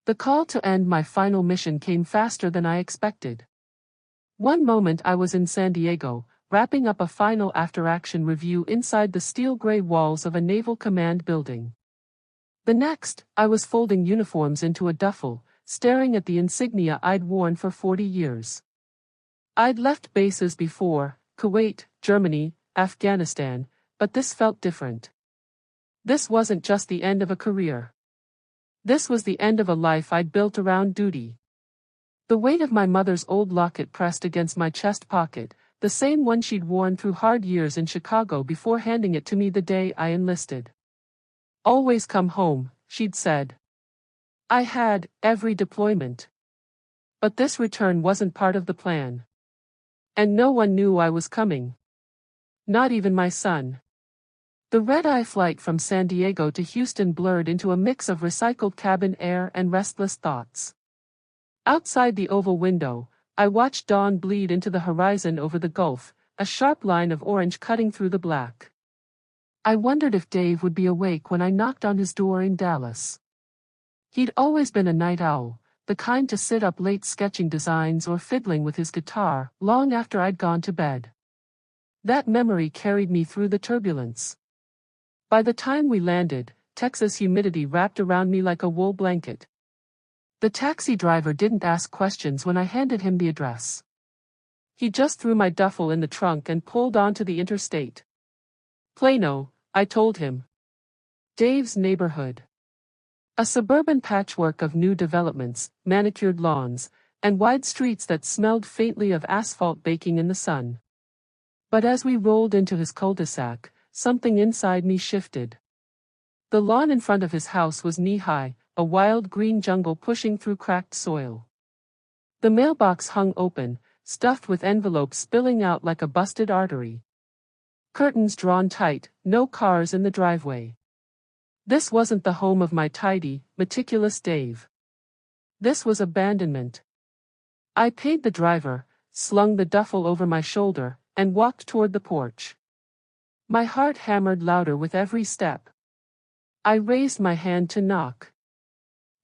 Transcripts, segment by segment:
The call to end my final mission came faster than I expected. One moment I was in San Diego, wrapping up a final after-action review inside the steel-gray walls of a naval command building. The next, I was folding uniforms into a duffel, staring at the insignia I'd worn for 40 years. I'd left bases before, Kuwait, Germany, Afghanistan, but this felt different. This wasn't just the end of a career. This was the end of a life I'd built around duty. The weight of my mother's old locket pressed against my chest pocket, the same one she'd worn through hard years in Chicago before handing it to me the day I enlisted. "Always come home," she'd said. I had, every deployment. But this return wasn't part of the plan. And no one knew I was coming. Not even my son. The red-eye flight from San Diego to Houston blurred into a mix of recycled cabin air and restless thoughts. Outside the oval window, I watched dawn bleed into the horizon over the Gulf, a sharp line of orange cutting through the black. I wondered if Dave would be awake when I knocked on his door in Dallas. He'd always been a night owl, the kind to sit up late sketching designs or fiddling with his guitar, long after I'd gone to bed. That memory carried me through the turbulence. By the time we landed, Texas humidity wrapped around me like a wool blanket. The taxi driver didn't ask questions when I handed him the address. He just threw my duffel in the trunk and pulled onto the interstate. Plano, I told him. Dave's neighborhood. A suburban patchwork of new developments, manicured lawns, and wide streets that smelled faintly of asphalt baking in the sun. But as we rolled into his cul-de-sac, something inside me shifted. The lawn in front of his house was knee-high, a wild green jungle pushing through cracked soil. The mailbox hung open, stuffed with envelopes spilling out like a busted artery. Curtains drawn tight, no cars in the driveway. This wasn't the home of my tidy, meticulous Dave. This was abandonment. I paid the driver, slung the duffel over my shoulder, and walked toward the porch. My heart hammered louder with every step. I raised my hand to knock.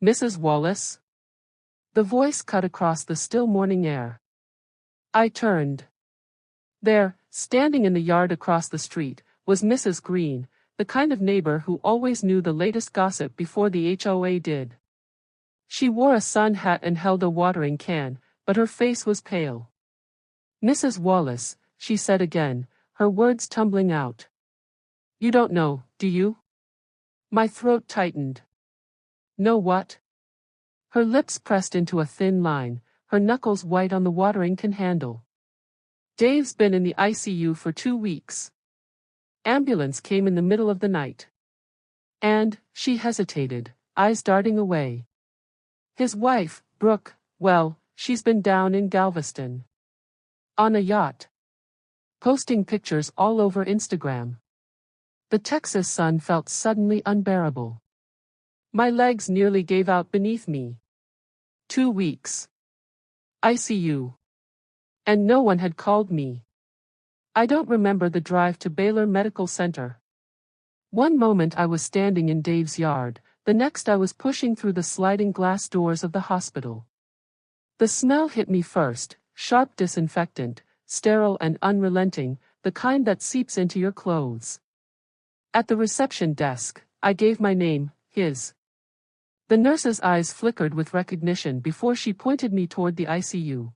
"Mrs. Wallace?" The voice cut across the still morning air. I turned. There, standing in the yard across the street, was Mrs. Green, the kind of neighbor who always knew the latest gossip before the HOA did. She wore a sun hat and held a watering can, but her face was pale. "Mrs. Wallace," she said again, her words tumbling out. "You don't know, do you?" My throat tightened. "Know what?" Her lips pressed into a thin line, her knuckles white on the watering can handle. "Dave's been in the ICU for 2 weeks. Ambulance came in the middle of the night." And, she hesitated, eyes darting away. "His wife, Brooke, well, she's been down in Galveston. On a yacht. Posting pictures all over Instagram." The Texas sun felt suddenly unbearable. My legs nearly gave out beneath me. 2 weeks. ICU. And no one had called me. I don't remember the drive to Baylor Medical Center. One moment I was standing in Dave's yard, the next I was pushing through the sliding glass doors of the hospital. The smell hit me first, sharp disinfectant, sterile and unrelenting, the kind that seeps into your clothes. At the reception desk, I gave my name, his. The nurse's eyes flickered with recognition before she pointed me toward the ICU.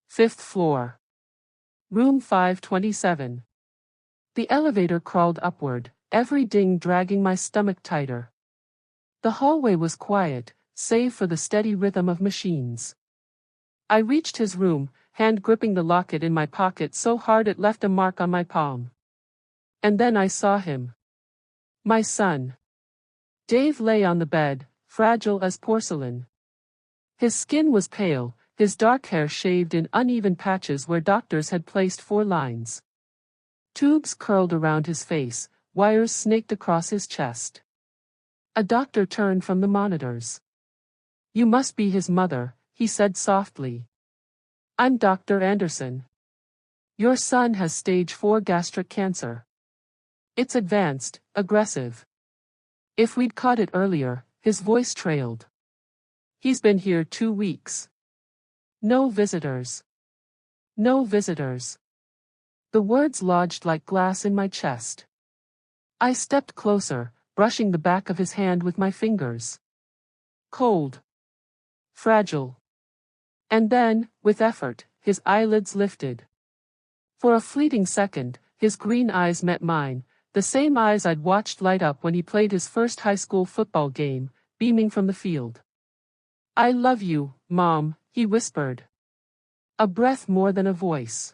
5th floor. Room 527. The elevator crawled upward, every ding dragging my stomach tighter. The hallway was quiet, save for the steady rhythm of machines. I reached his room, hand gripping the locket in my pocket so hard it left a mark on my palm. And then I saw him. My son. Dave lay on the bed, fragile as porcelain. His skin was pale, his dark hair shaved in uneven patches where doctors had placed 4 lines. Tubes curled around his face, wires snaked across his chest. A doctor turned from the monitors. "You must be his mother," he said softly. "I'm Dr. Anderson. Your son has stage 4 gastric cancer. It's advanced, aggressive." If we'd caught it earlier, his voice trailed. He's been here 2 weeks. No visitors. No visitors. The words lodged like glass in my chest. I stepped closer, brushing the back of his hand with my fingers. Cold. Fragile. And then, with effort, his eyelids lifted. For a fleeting second, his green eyes met mine, the same eyes I'd watched light up when he played his first high school football game, beaming from the field. "I love you, Mom," he whispered. A breath more than a voice.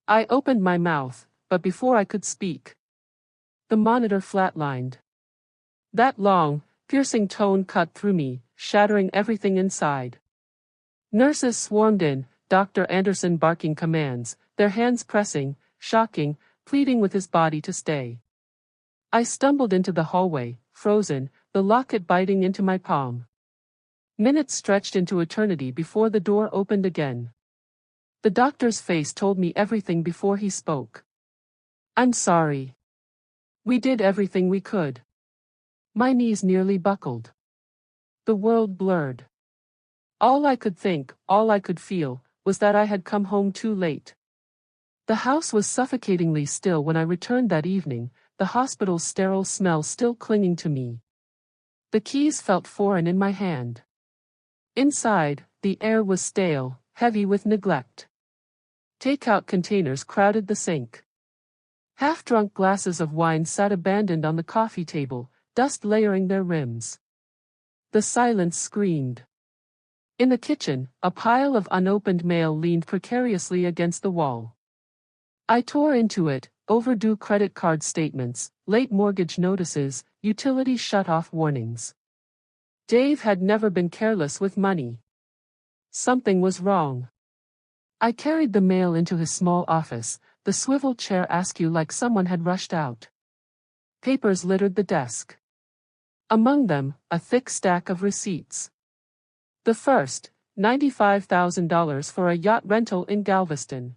I opened my mouth, but before I could speak, the monitor flatlined. That long, piercing tone cut through me, shattering everything inside. Nurses swarmed in, Dr. Anderson barking commands, their hands pressing, shocking, pleading with his body to stay. I stumbled into the hallway, frozen, the locket biting into my palm. Minutes stretched into eternity before the door opened again. The doctor's face told me everything before he spoke. "I'm sorry. We did everything we could." My knees nearly buckled. The world blurred. All I could think, all I could feel, was that I had come home too late. The house was suffocatingly still when I returned that evening, the hospital's sterile smell still clinging to me. The keys felt foreign in my hand. Inside, the air was stale, heavy with neglect. Takeout containers crowded the sink. Half-drunk glasses of wine sat abandoned on the coffee table, dust layering their rims. The silence screamed. In the kitchen, a pile of unopened mail leaned precariously against the wall. I tore into it, overdue credit card statements, late mortgage notices, utility shut-off warnings. Dave had never been careless with money. Something was wrong. I carried the mail into his small office, the swivel chair askew like someone had rushed out. Papers littered the desk. Among them, a thick stack of receipts. The first, $95,000 for a yacht rental in Galveston.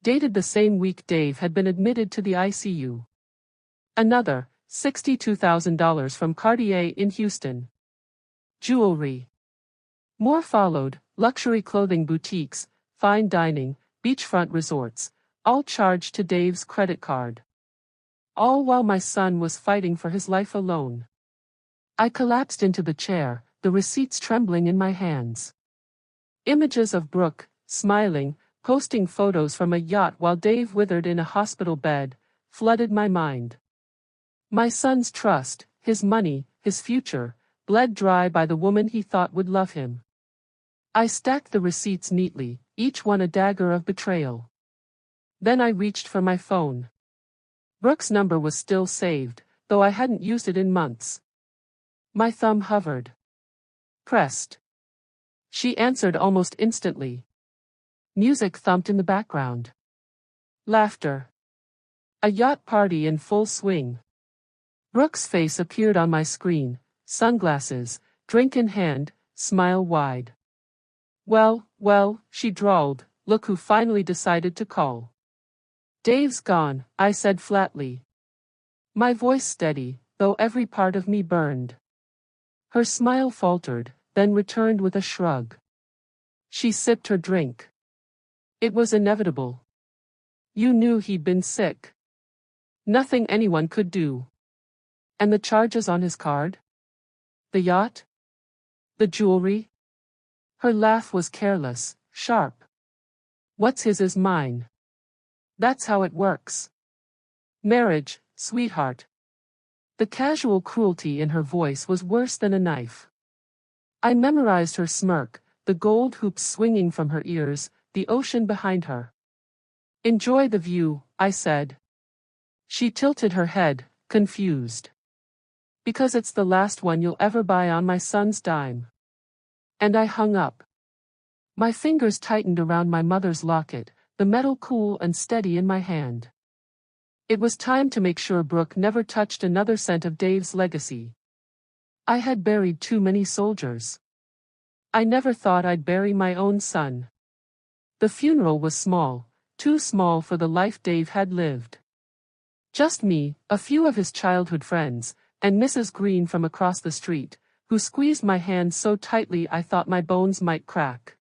Dated the same week Dave had been admitted to the ICU. Another, $62,000 from Cartier in Houston. Jewelry. More followed, luxury clothing boutiques, fine dining, beachfront resorts, all charged to Dave's credit card. All while my son was fighting for his life alone. I collapsed into the chair, the receipts trembling in my hands. Images of Brooke, smiling, posting photos from a yacht while Dave withered in a hospital bed, flooded my mind. My son's trust, his money, his future, bled dry by the woman he thought would love him. I stacked the receipts neatly, each one a dagger of betrayal. Then I reached for my phone. Brooke's number was still saved, though I hadn't used it in months. My thumb hovered. Pressed. She answered almost instantly. Music thumped in the background. Laughter. A yacht party in full swing. Brooke's face appeared on my screen, sunglasses, drink in hand, smile wide. Well, she drawled, look who finally decided to call. Dave's gone, I said flatly. My voice steady, though every part of me burned. Her smile faltered, then returned with a shrug. She sipped her drink. It was inevitable. You knew he'd been sick. Nothing anyone could do. And the charges on his card? The yacht? The jewelry? Her laugh was careless, sharp. What's his is mine. That's how it works. Marriage, sweetheart. The casual cruelty in her voice was worse than a knife. I memorized her smirk, the gold hoops swinging from her ears, the ocean behind her. Enjoy the view, I said. She tilted her head, confused. Because it's the last one you'll ever buy on my son's dime. And I hung up. My fingers tightened around my mother's locket, the metal cool and steady in my hand. It was time to make sure Brooke never touched another cent of Dave's legacy. I had buried too many soldiers. I never thought I'd bury my own son. The funeral was small, too small for the life Dave had lived. Just me, a few of his childhood friends, and Mrs. Green from across the street, who squeezed my hand so tightly I thought my bones might crack.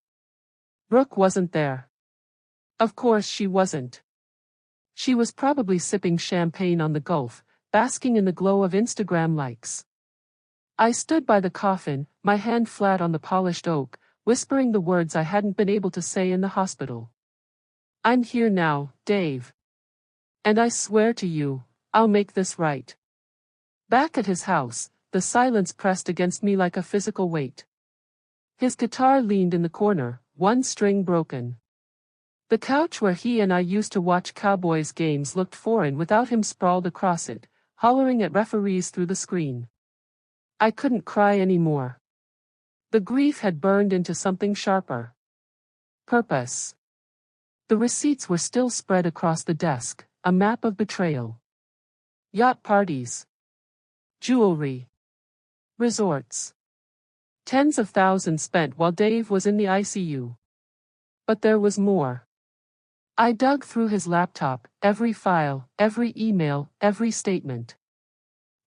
Brooke wasn't there. Of course she wasn't. She was probably sipping champagne on the Gulf, basking in the glow of Instagram likes. I stood by the coffin, my hand flat on the polished oak, whispering the words I hadn't been able to say in the hospital. I'm here now, Dave. And I swear to you, I'll make this right. Back at his house, the silence pressed against me like a physical weight. His guitar leaned in the corner, one string broken. The couch where he and I used to watch Cowboys games looked foreign without him sprawled across it, hollering at referees through the screen. I couldn't cry anymore. The grief had burned into something sharper. Purpose. The receipts were still spread across the desk, a map of betrayal. Yacht parties. Jewelry. Resorts. Tens of thousands spent while Dave was in the ICU. But there was more. I dug through his laptop, every file, every email, every statement.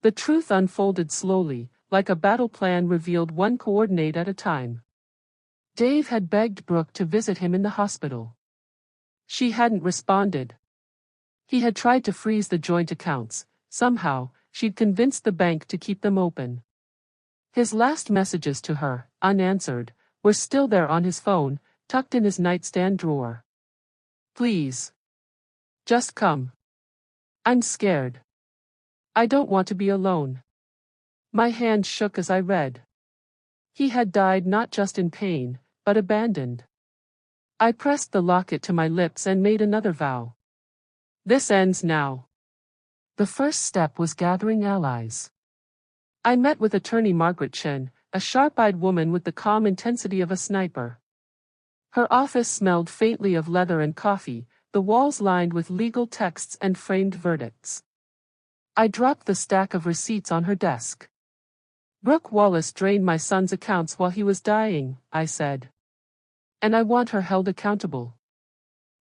The truth unfolded slowly, like a battle plan revealed one coordinate at a time. Dave had begged Brooke to visit him in the hospital. She hadn't responded. He had tried to freeze the joint accounts. Somehow, she'd convinced the bank to keep them open. His last messages to her, unanswered, were still there on his phone, tucked in his nightstand drawer. Please. Just come. I'm scared. I don't want to be alone. My hand shook as I read. He had died not just in pain, but abandoned. I pressed the locket to my lips and made another vow. This ends now. The first step was gathering allies. I met with attorney Margaret Chen, a sharp-eyed woman with the calm intensity of a sniper. Her office smelled faintly of leather and coffee, the walls lined with legal texts and framed verdicts. I dropped the stack of receipts on her desk. Brooke Wallace drained my son's accounts while he was dying, I said. And I want her held accountable.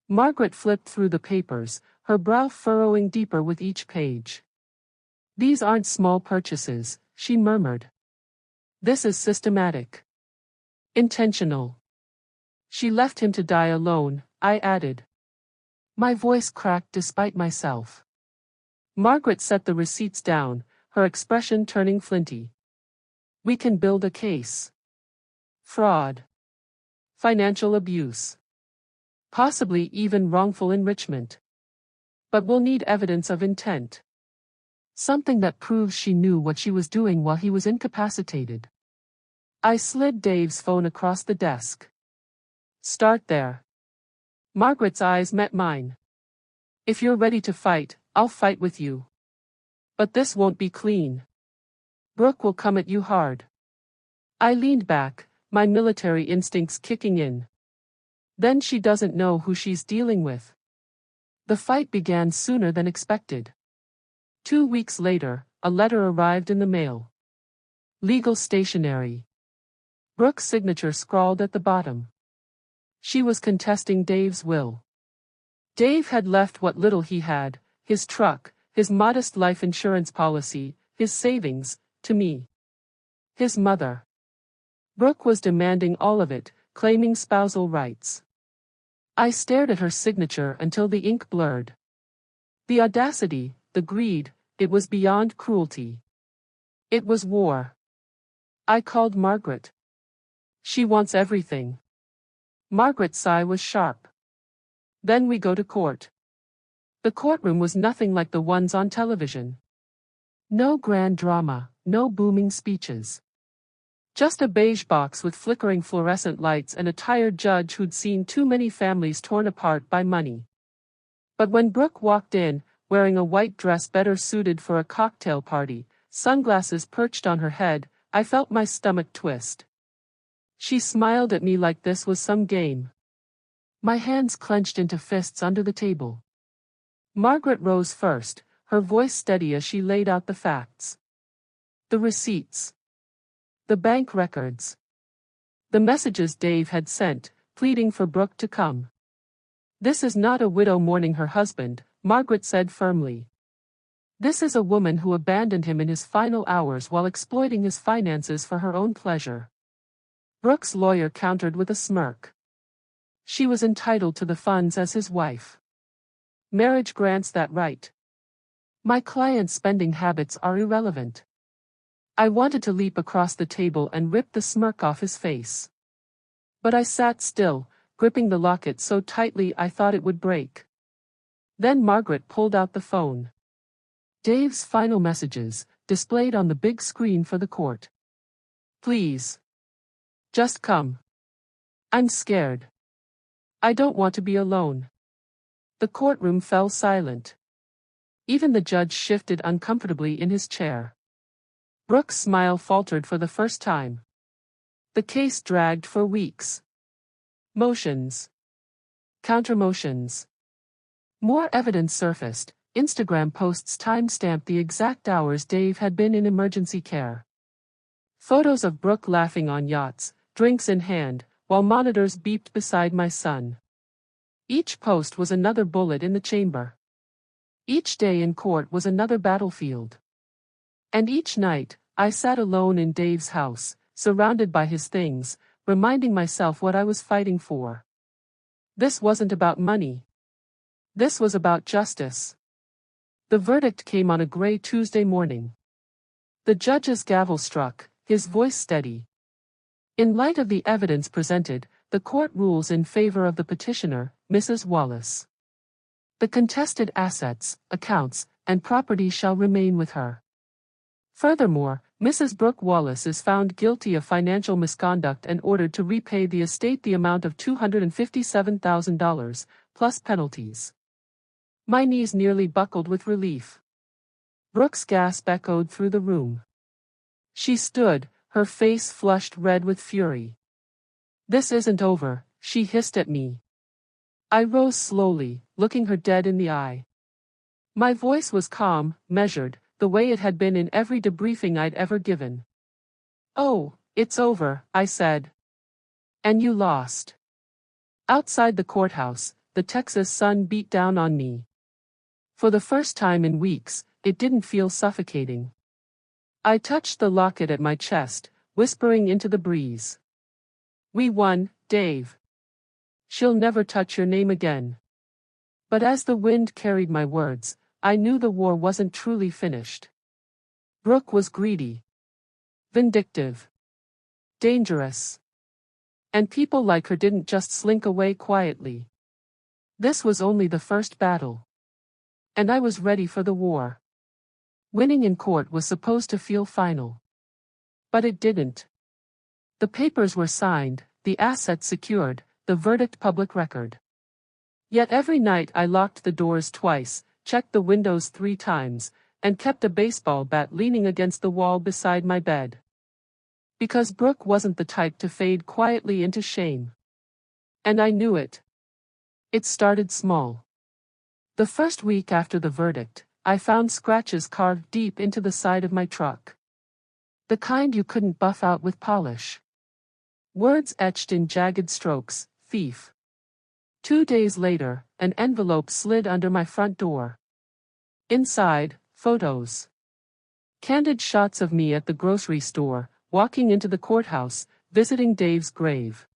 Margaret flipped through the papers, her brow furrowing deeper with each page. These aren't small purchases, she murmured. This is systematic. Intentional. She left him to die alone, I added. My voice cracked despite myself. Margaret set the receipts down, her expression turning flinty. We can build a case. Fraud. Financial abuse. Possibly even wrongful enrichment. But we'll need evidence of intent. Something that proves she knew what she was doing while he was incapacitated. I slid Dave's phone across the desk. Start there. Margaret's eyes met mine. If you're ready to fight, I'll fight with you. But this won't be clean. Brooke will come at you hard. I leaned back, my military instincts kicking in. Then she doesn't know who she's dealing with. The fight began sooner than expected. 2 weeks later, a letter arrived in the mail. Legal stationery. Brooke's signature scrawled at the bottom. She was contesting Dave's will. Dave had left what little he had, his truck, his modest life insurance policy, his savings, to me. His mother. Brooke was demanding all of it, claiming spousal rights. I stared at her signature until the ink blurred. The audacity, the greed, it was beyond cruelty. It was war. I called Margaret. She wants everything. Margaret's sigh was sharp. Then we go to court. The courtroom was nothing like the ones on television. No grand drama, no booming speeches. Just a beige box with flickering fluorescent lights and a tired judge who'd seen too many families torn apart by money. But when Brooke walked in, wearing a white dress better suited for a cocktail party, sunglasses perched on her head, I felt my stomach twist. She smiled at me like this was some game. My hands clenched into fists under the table. Margaret rose first, her voice steady as she laid out the facts. The receipts. The bank records. The messages Dave had sent, pleading for Brooke to come. This is not a widow mourning her husband, Margaret said firmly. This is a woman who abandoned him in his final hours while exploiting his finances for her own pleasure. Brooke's lawyer countered with a smirk. She was entitled to the funds as his wife. Marriage grants that right. My client's spending habits are irrelevant. I wanted to leap across the table and rip the smirk off his face. But I sat still, gripping the locket so tightly I thought it would break. Then Margaret pulled out the phone. Dave's final messages, displayed on the big screen for the court. Please. Just come. I'm scared. I don't want to be alone. The courtroom fell silent. Even the judge shifted uncomfortably in his chair. Brooke's smile faltered for the first time. The case dragged for weeks. Motions. Counter-motions. More evidence surfaced. Instagram posts time-stamped the exact hours Dave had been in emergency care. Photos of Brooke laughing on yachts, drinks in hand, while monitors beeped beside my son. Each post was another bullet in the chamber. Each day in court was another battlefield. And each night, I sat alone in Dave's house, surrounded by his things, reminding myself what I was fighting for. This wasn't about money. This was about justice. The verdict came on a gray Tuesday morning. The judge's gavel struck, his voice steady. In light of the evidence presented, the court rules in favor of the petitioner, Mrs. Wallace. The contested assets, accounts, and property shall remain with her. Furthermore, Mrs. Brooke Wallace is found guilty of financial misconduct and ordered to repay the estate the amount of $257,000, plus penalties. My knees nearly buckled with relief. Brooke's gasp echoed through the room. She stood, her face flushed red with fury. This isn't over, she hissed at me. I rose slowly, looking her dead in the eye. My voice was calm, measured, the way it had been in every debriefing I'd ever given. Oh, it's over, I said. And you lost. Outside the courthouse, the Texas sun beat down on me. For the first time in weeks, it didn't feel suffocating. I touched the locket at my chest, whispering into the breeze. We won, Dave. She'll never touch your name again. But as the wind carried my words, I knew the war wasn't truly finished. Brooke was greedy. Vindictive. Dangerous. And people like her didn't just slink away quietly. This was only the first battle. And I was ready for the war. Winning in court was supposed to feel final. But it didn't. The papers were signed, the assets secured, the verdict public record. Yet every night I locked the doors twice, checked the windows 3 times, and kept a baseball bat leaning against the wall beside my bed. Because Brooke wasn't the type to fade quietly into shame. And I knew it. It started small. The first week after the verdict, I found scratches carved deep into the side of my truck. The kind you couldn't buff out with polish. Words etched in jagged strokes, thief. 2 days later, an envelope slid under my front door. Inside, photos. Candid shots of me at the grocery store, walking into the courthouse, visiting Dave's grave.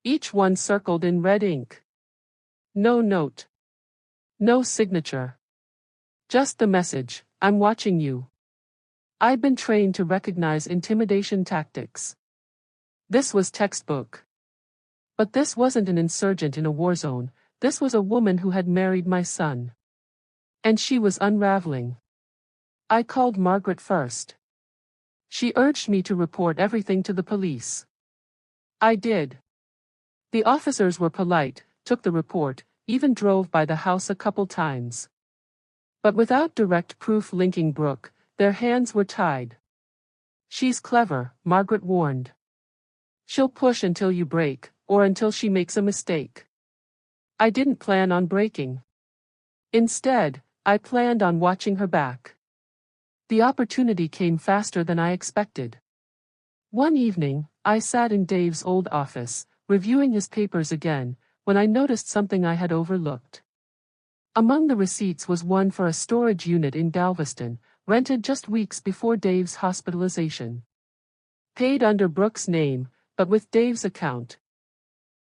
Each one circled in red ink. No note. No signature. Just the message, I'm watching you. I'd been trained to recognize intimidation tactics. This was textbook. But this wasn't an insurgent in a war zone, this was a woman who had married my son. And she was unraveling. I called Margaret first. She urged me to report everything to the police. I did. The officers were polite, took the report, even drove by the house a couple times. But without direct proof linking Brooke, their hands were tied. She's clever, Margaret warned. She'll push until you break, or until she makes a mistake. I didn't plan on breaking. Instead, I planned on watching her back. The opportunity came faster than I expected. One evening, I sat in Dave's old office, reviewing his papers again, when I noticed something I had overlooked. Among the receipts was one for a storage unit in Galveston, rented just weeks before Dave's hospitalization. Paid under Brooke's name, but with Dave's account.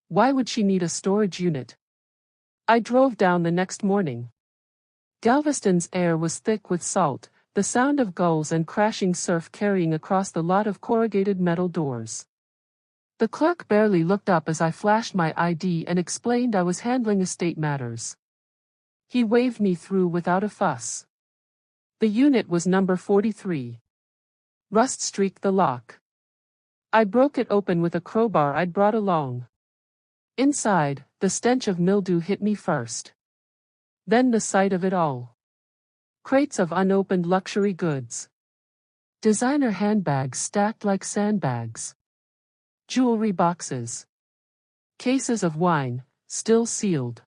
Why would she need a storage unit? I drove down the next morning. Galveston's air was thick with salt, the sound of gulls and crashing surf carrying across the lot of corrugated metal doors. The clerk barely looked up as I flashed my ID and explained I was handling estate matters. He waved me through without a fuss. The unit was number 43. Rust streaked the lock. I broke it open with a crowbar I'd brought along. Inside, the stench of mildew hit me first. Then the sight of it all. Crates of unopened luxury goods. Designer handbags stacked like sandbags. Jewelry boxes. Cases of wine, still sealed.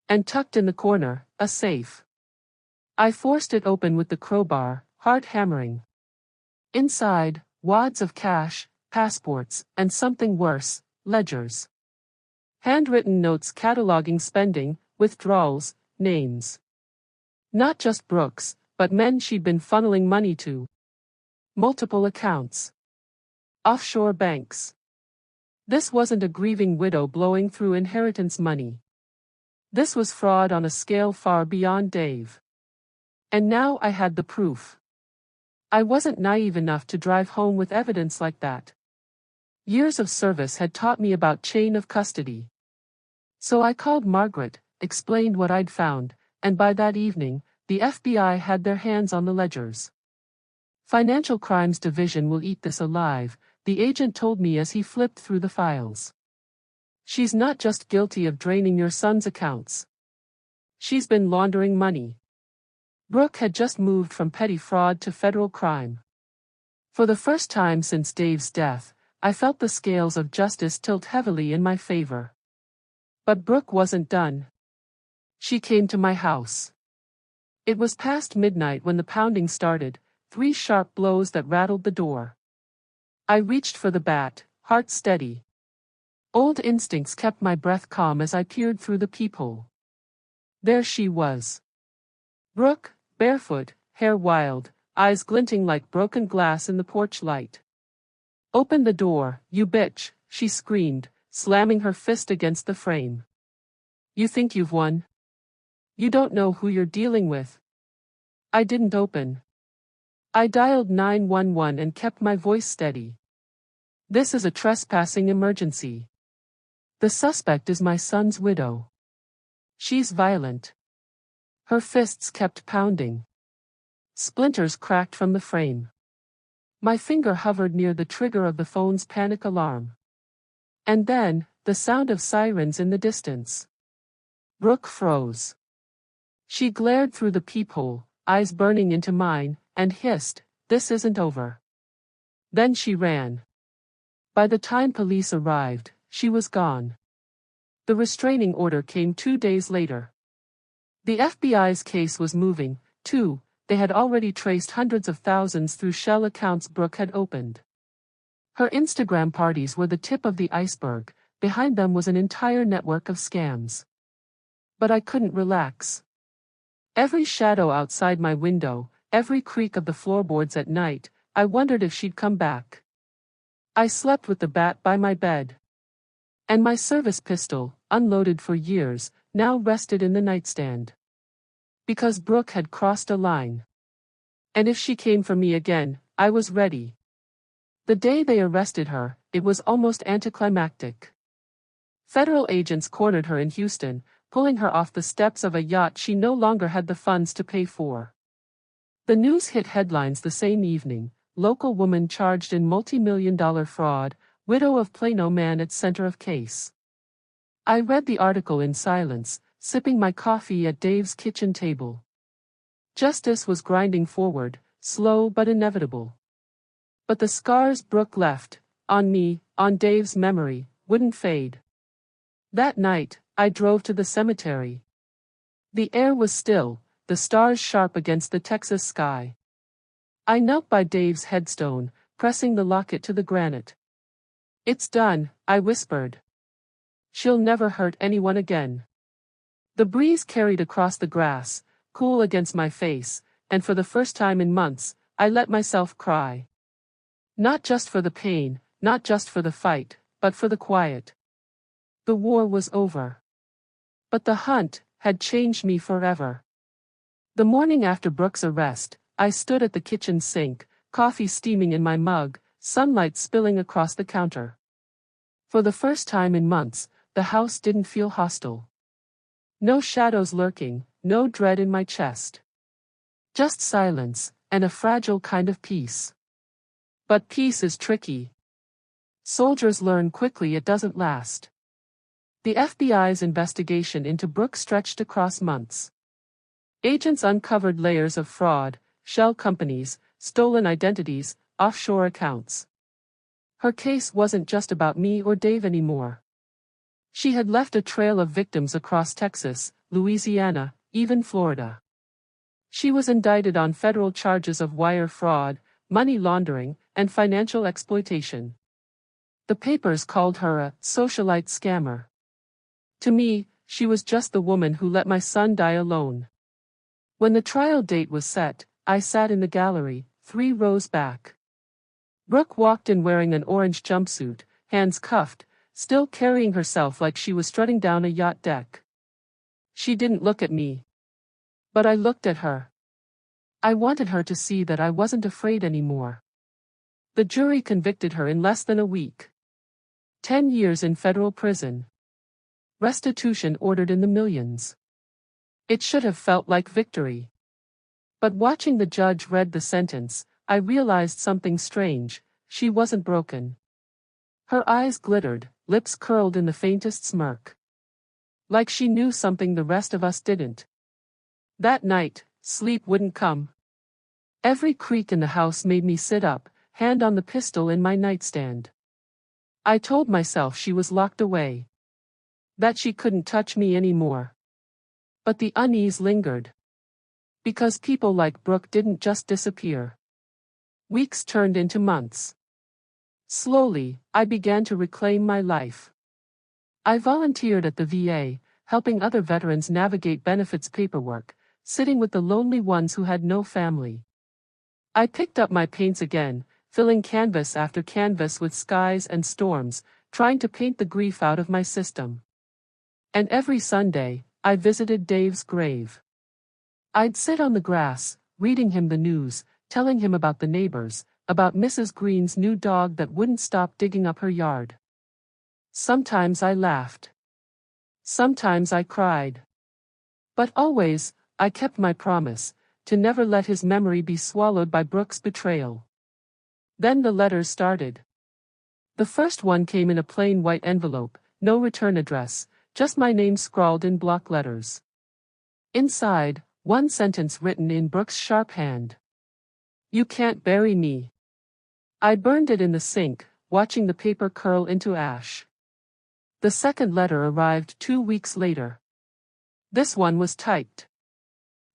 And tucked in the corner, a safe. I forced it open with the crowbar, heart hammering. Inside, wads of cash, passports, and something worse, ledgers. Handwritten notes cataloging spending, withdrawals, names. Not just Brooks, but men she'd been funneling money to. Multiple accounts. Offshore banks. This wasn't a grieving widow blowing through inheritance money. This was fraud on a scale far beyond Dave. And now I had the proof. I wasn't naive enough to drive home with evidence like that. Years of service had taught me about chain of custody. So I called Margaret, explained what I'd found, and by that evening, the FBI had their hands on the ledgers. Financial Crimes Division will eat this alive, the agent told me as he flipped through the files. She's not just guilty of draining your son's accounts. She's been laundering money. Brooke had just moved from petty fraud to federal crime. For the first time since Dave's death, I felt the scales of justice tilt heavily in my favor. But Brooke wasn't done. She came to my house. It was past midnight when the pounding started, 3 sharp blows that rattled the door. I reached for the bat, heart steady. Old instincts kept my breath calm as I peered through the peephole. There she was. Brooke, barefoot, hair wild, eyes glinting like broken glass in the porch light. "Open the door, you bitch," she screamed, slamming her fist against the frame. "You think you've won? You don't know who you're dealing with." I didn't open. I dialed 911 and kept my voice steady. "This is a trespassing emergency. The suspect is my son's widow. She's violent." Her fists kept pounding. Splinters cracked from the frame. My finger hovered near the trigger of the phone's panic alarm. And then, the sound of sirens in the distance. Brooke froze. She glared through the peephole, eyes burning into mine, and hissed, "This isn't over." Then she ran. By the time police arrived, she was gone. The restraining order came 2 days later. The FBI's case was moving, too. They had already traced hundreds of thousands through shell accounts Brooke had opened. Her Instagram parties were the tip of the iceberg, behind them was an entire network of scams. But I couldn't relax. Every shadow outside my window, every creak of the floorboards at night, I wondered if she'd come back. I slept with the bat by my bed. And my service pistol, unloaded for years, now rested in the nightstand. Because Brooke had crossed a line. And if she came for me again, I was ready. The day they arrested her, it was almost anticlimactic. Federal agents cornered her in Houston, pulling her off the steps of a yacht she no longer had the funds to pay for. The news hit headlines the same evening: local woman charged in multi-million-dollar fraud, widow of Plano man at center of case. I read the article in silence, sipping my coffee at Dave's kitchen table. Justice was grinding forward, slow but inevitable. But the scars Brooke left, on me, on Dave's memory, wouldn't fade. That night, I drove to the cemetery. The air was still, the stars sharp against the Texas sky. I knelt by Dave's headstone, pressing the locket to the granite. "It's done," I whispered. "She'll never hurt anyone again." The breeze carried across the grass, cool against my face, and for the first time in months, I let myself cry. Not just for the pain, not just for the fight, but for the quiet. The war was over. But the hunt had changed me forever. The morning after Brooke's arrest, I stood at the kitchen sink, coffee steaming in my mug, sunlight spilling across the counter. For the first time in months, the house didn't feel hostile. No shadows lurking, no dread in my chest. Just silence, and a fragile kind of peace. But peace is tricky. Soldiers learn quickly it doesn't last. The FBI's investigation into Brooke stretched across months. Agents uncovered layers of fraud, shell companies, stolen identities, offshore accounts. Her case wasn't just about me or Dave anymore. She had left a trail of victims across Texas, Louisiana, even Florida. She was indicted on federal charges of wire fraud, money laundering, and financial exploitation. The papers called her a socialite scammer. To me, she was just the woman who let my son die alone. When the trial date was set, I sat in the gallery, 3 rows back. Brooke walked in wearing an orange jumpsuit, hands cuffed, still carrying herself like she was strutting down a yacht deck. She didn't look at me. But I looked at her. I wanted her to see that I wasn't afraid anymore. The jury convicted her in less than a week. 10 years in federal prison. Restitution ordered in the millions. It should have felt like victory. But watching the judge read the sentence, I realized something strange. She wasn't broken. Her eyes glittered, lips curled in the faintest smirk. Like she knew something the rest of us didn't. That night, sleep wouldn't come. Every creak in the house made me sit up, hand on the pistol in my nightstand. I told myself she was locked away. That she couldn't touch me anymore. But the unease lingered. Because people like Brooke didn't just disappear. Weeks turned into months. Slowly, I began to reclaim my life. I volunteered at the VA, helping other veterans navigate benefits paperwork, sitting with the lonely ones who had no family. I picked up my paints again, filling canvas after canvas with skies and storms, trying to paint the grief out of my system. And every Sunday, I visited Dave's grave. I'd sit on the grass, reading him the news, telling him about the neighbors, about Mrs. Green's new dog that wouldn't stop digging up her yard. Sometimes I laughed. Sometimes I cried. But always, I kept my promise, to never let his memory be swallowed by Brooke's betrayal. Then the letters started. The first one came in a plain white envelope, no return address, just my name scrawled in block letters. Inside, one sentence written in Brooke's sharp hand. You can't bury me. I burned it in the sink, watching the paper curl into ash. The second letter arrived 2 weeks later. This one was typed.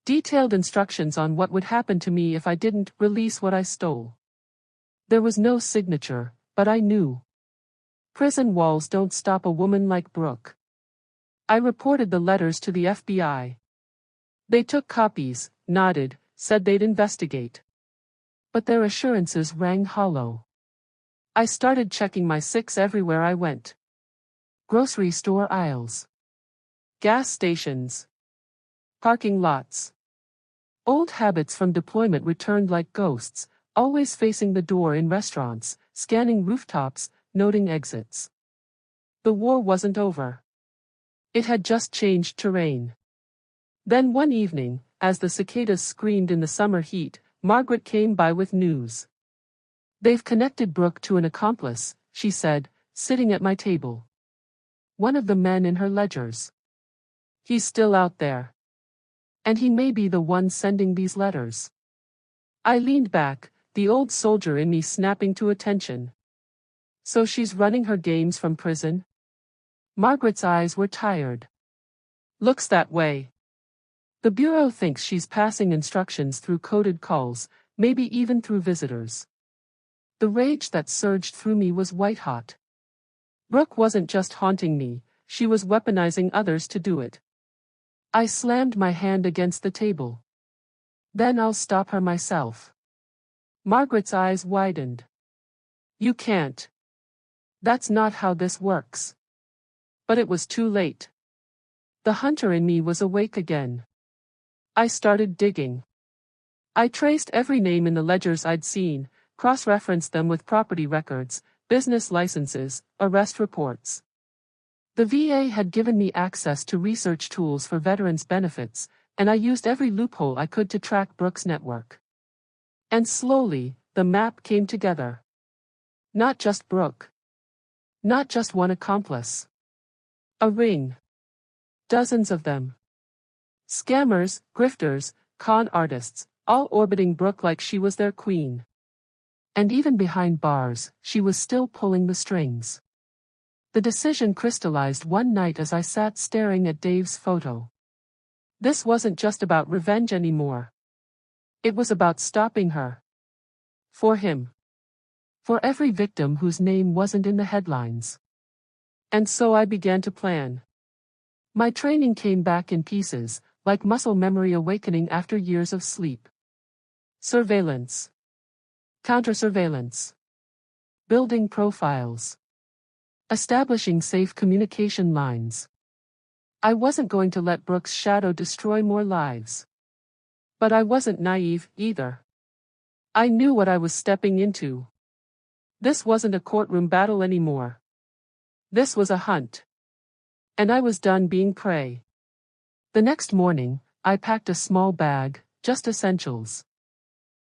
Detailed instructions on what would happen to me if I didn't release what I stole. There was no signature, but I knew. Prison walls don't stop a woman like Brooke. I reported the letters to the FBI. They took copies, nodded, said they'd investigate. But their assurances rang hollow. I started checking my 6 everywhere I went. Grocery store aisles. Gas stations. Parking lots. Old habits from deployment returned like ghosts, always facing the door in restaurants, scanning rooftops, noting exits. The war wasn't over. It had just changed terrain. Then one evening, as the cicadas screamed in the summer heat, Margaret came by with news. They've connected Brooke to an accomplice, she said, sitting at my table. One of the men in her ledgers. He's still out there. And he may be the one sending these letters. I leaned back, the old soldier in me snapping to attention. So she's running her games from prison? Margaret's eyes were tired. Looks that way. The Bureau thinks she's passing instructions through coded calls, maybe even through visitors. The rage that surged through me was white-hot. Brooke wasn't just haunting me, she was weaponizing others to do it. I slammed my hand against the table. Then I'll stop her myself. Margaret's eyes widened. You can't. That's not how this works. But it was too late. The hunter in me was awake again. I started digging. I traced every name in the ledgers I'd seen, cross-referenced them with property records, business licenses, arrest reports. The VA had given me access to research tools for veterans' benefits, and I used every loophole I could to track Brooke's network. And slowly, the map came together. Not just Brooke. Not just one accomplice. A ring. Dozens of them. Scammers, grifters, con artists, all orbiting Brooke like she was their queen. And even behind bars, she was still pulling the strings. The decision crystallized one night as I sat staring at Dave's photo. This wasn't just about revenge anymore. It was about stopping her. For him. For every victim whose name wasn't in the headlines. And so I began to plan. My training came back in pieces, like muscle memory awakening after years of sleep. Surveillance. Counter-surveillance. Building profiles. Establishing safe communication lines. I wasn't going to let Brooke's shadow destroy more lives. But I wasn't naive, either. I knew what I was stepping into. This wasn't a courtroom battle anymore. This was a hunt. And I was done being prey. The next morning, I packed a small bag, just essentials.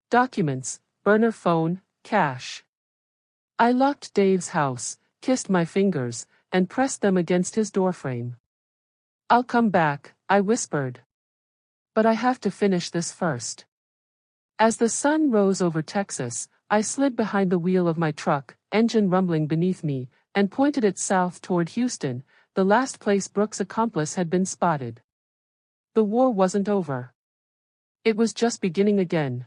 Documents, burner phone, cash. I locked Dave's house, kissed my fingers, and pressed them against his doorframe. I'll come back, I whispered. But I have to finish this first. As the sun rose over Texas, I slid behind the wheel of my truck, engine rumbling beneath me, and pointed it south toward Houston, the last place Brooke's accomplice had been spotted. The war wasn't over. It was just beginning again.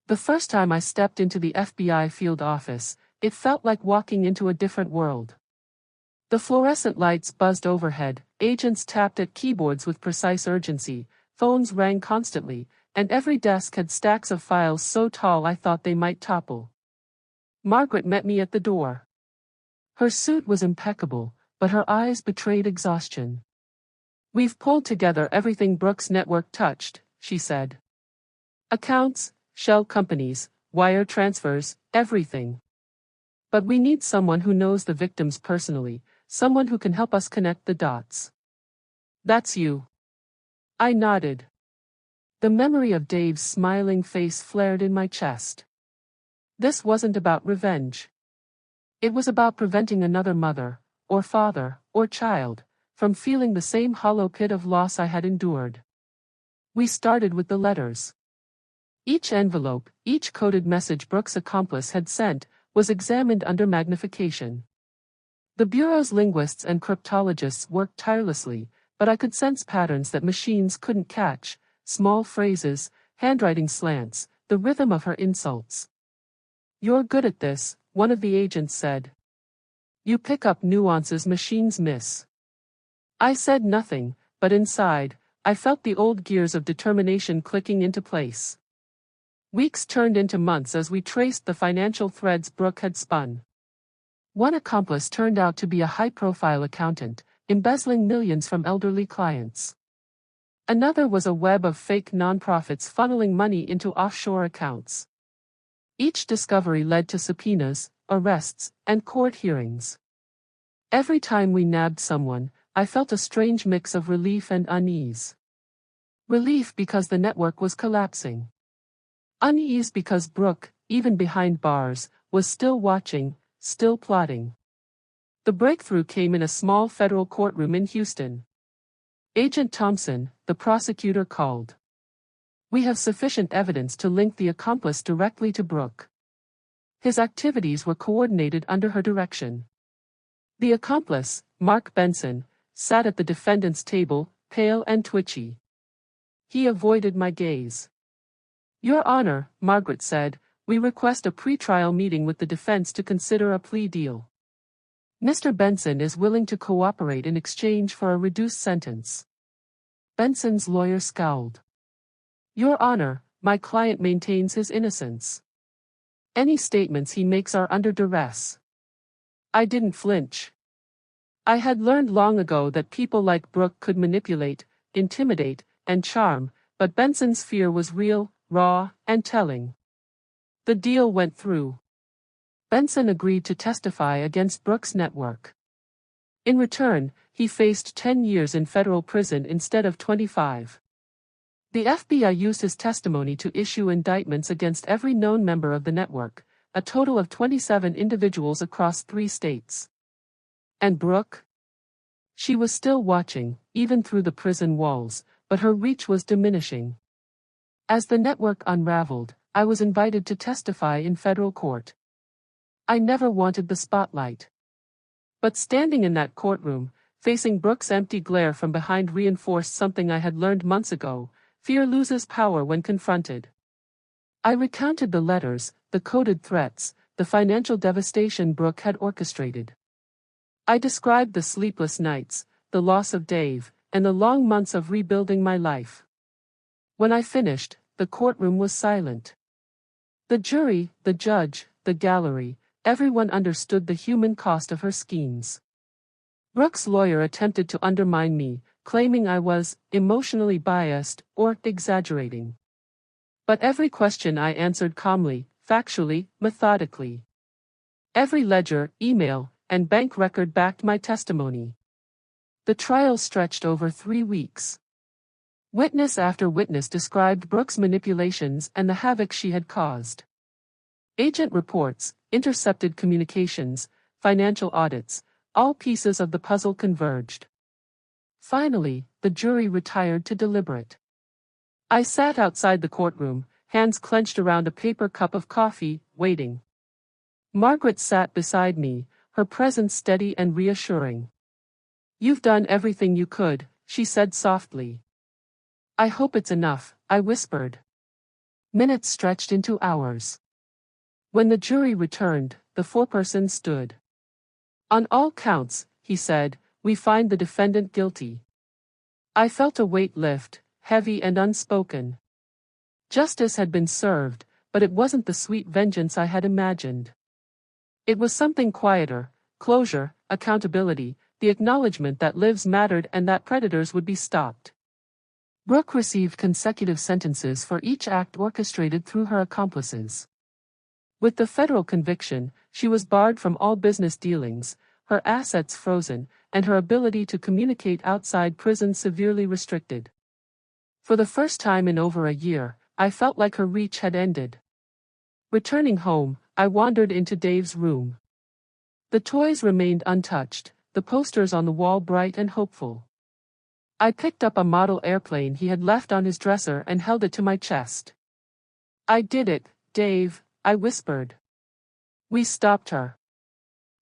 The first time I stepped into the FBI field office, it felt like walking into a different world. The fluorescent lights buzzed overhead, agents tapped at keyboards with precise urgency, phones rang constantly, and every desk had stacks of files so tall I thought they might topple. Margaret met me at the door. Her suit was impeccable, but her eyes betrayed exhaustion. We've pulled together everything Brooke's network touched, she said. Accounts, shell companies, wire transfers, everything. But we need someone who knows the victims personally, someone who can help us connect the dots. That's you. I nodded. The memory of Dave's smiling face flared in my chest. This wasn't about revenge. It was about preventing another mother, or father, or child, from feeling the same hollow pit of loss I had endured. We started with the letters. Each envelope, each coded message Brooke's accomplice had sent, was examined under magnification. The Bureau's linguists and cryptologists worked tirelessly, but I could sense patterns that machines couldn't catch, small phrases, handwriting slants, the rhythm of her insults. You're good at this, one of the agents said. You pick up nuances machines miss. I said nothing, but inside, I felt the old gears of determination clicking into place. Weeks turned into months as we traced the financial threads Brooke had spun. One accomplice turned out to be a high-profile accountant, embezzling millions from elderly clients. Another was a web of fake nonprofits funneling money into offshore accounts. Each discovery led to subpoenas, arrests, and court hearings. Every time we nabbed someone, I felt a strange mix of relief and unease. Relief because the network was collapsing. Unease because Brooke, even behind bars, was still watching, still plotting. The breakthrough came in a small federal courtroom in Houston. Agent Thompson, the prosecutor, called. We have sufficient evidence to link the accomplice directly to Brooke. His activities were coordinated under her direction. The accomplice, Mark Benson, sat at the defendant's table, pale and twitchy. He avoided my gaze. Your Honor, Margaret said, we request a pre-trial meeting with the defense to consider a plea deal. Mr. Benson is willing to cooperate in exchange for a reduced sentence. Benson's lawyer scowled. Your Honor, my client maintains his innocence. Any statements he makes are under duress. I didn't flinch. I had learned long ago that people like Brooke could manipulate, intimidate, and charm, but Benson's fear was real, raw, and telling. The deal went through. Benson agreed to testify against Brooke's network. In return, he faced 10 years in federal prison instead of 25. The FBI used his testimony to issue indictments against every known member of the network, a total of 27 individuals across 3 states. And Brooke? She was still watching, even through the prison walls, but her reach was diminishing. As the network unraveled, I was invited to testify in federal court. I never wanted the spotlight. But standing in that courtroom, facing Brooke's empty glare from behind reinforced something I had learned months ago: fear loses power when confronted. I recounted the letters, the coded threats, the financial devastation Brooke had orchestrated. I described the sleepless nights, the loss of Dave, and the long months of rebuilding my life. When I finished, the courtroom was silent. The jury, the judge, the gallery, everyone understood the human cost of her schemes. Brooke's lawyer attempted to undermine me, claiming I was emotionally biased or exaggerating. But every question I answered calmly, factually, methodically. Every ledger, email, and bank record backed my testimony. The trial stretched over 3 weeks. Witness after witness described Brooke's manipulations and the havoc she had caused. Agent reports, intercepted communications, financial audits, all pieces of the puzzle converged. Finally, the jury retired to deliberate. I sat outside the courtroom, hands clenched around a paper cup of coffee, waiting. Margaret sat beside me, her presence steady and reassuring. You've done everything you could, she said softly. I hope it's enough, I whispered. Minutes stretched into hours. When the jury returned, the foreperson stood. On all counts, he said, we find the defendant guilty. I felt a weight lift, heavy and unspoken. Justice had been served, but it wasn't the sweet vengeance I had imagined. It was something quieter: closure, accountability, the acknowledgement that lives mattered and that predators would be stopped. Brooke received consecutive sentences for each act orchestrated through her accomplices. With the federal conviction, she was barred from all business dealings, her assets frozen, and her ability to communicate outside prison severely restricted. For the first time in over a year, I felt like her reach had ended. Returning home, I wandered into Dave's room. The toys remained untouched, the posters on the wall bright and hopeful. I picked up a model airplane he had left on his dresser and held it to my chest. I did it, Dave, I whispered. We stopped her.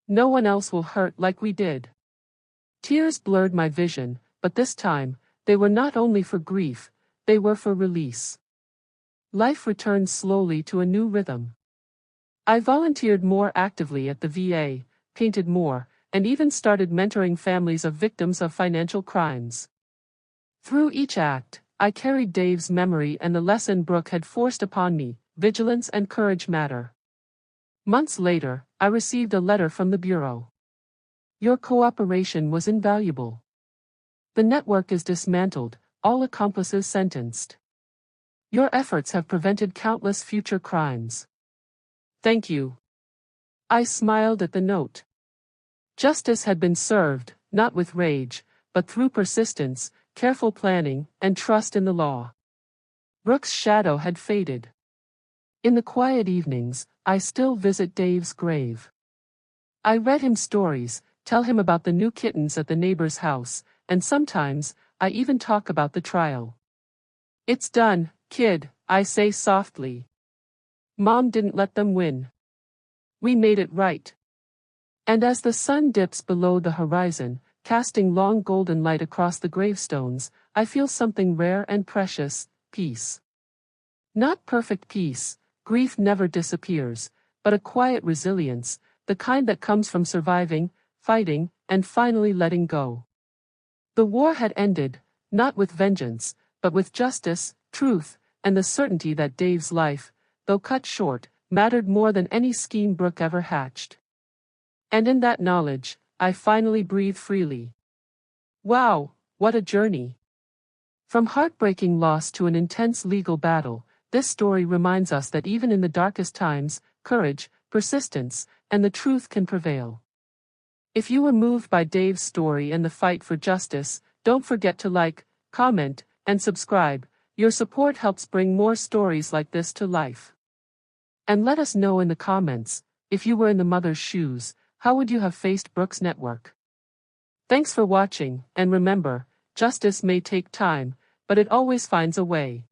No one else will hurt like we did. Tears blurred my vision, but this time, they were not only for grief, they were for release. Life returned slowly to a new rhythm. I volunteered more actively at the VA, painted more, and even started mentoring families of victims of financial crimes. Through each act, I carried Dave's memory and the lesson Brooke had forced upon me: vigilance and courage matter. Months later, I received a letter from the Bureau. Your cooperation was invaluable. The network is dismantled, all accomplices sentenced. Your efforts have prevented countless future crimes. Thank you. I smiled at the note. Justice had been served, not with rage, but through persistence, careful planning, and trust in the law. Brooke's shadow had faded. In the quiet evenings, I still visit Dave's grave. I read him stories, tell him about the new kittens at the neighbor's house, and sometimes, I even talk about the trial. It's done, kid, I say softly. Mom didn't let them win. We made it right. And as the sun dips below the horizon, casting long golden light across the gravestones, I feel something rare and precious: peace. Not perfect peace, grief never disappears, but a quiet resilience, the kind that comes from surviving, fighting, and finally letting go. The war had ended, Not with vengeance, but with justice, truth, and the certainty that Dave's life, though cut short, mattered more than any scheme Brooke ever hatched. And in that knowledge, I finally breathe freely. Wow, what a journey! From heartbreaking loss to an intense legal battle, this story reminds us that even in the darkest times, courage, persistence, and the truth can prevail. If you were moved by Dave's story and the fight for justice, don't forget to like, comment, and subscribe. Your support helps bring more stories like this to life. And let us know in the comments, if you were in the mother's shoes, how would you have faced Brooke's network? Thanks for watching, and remember, justice may take time, but it always finds a way.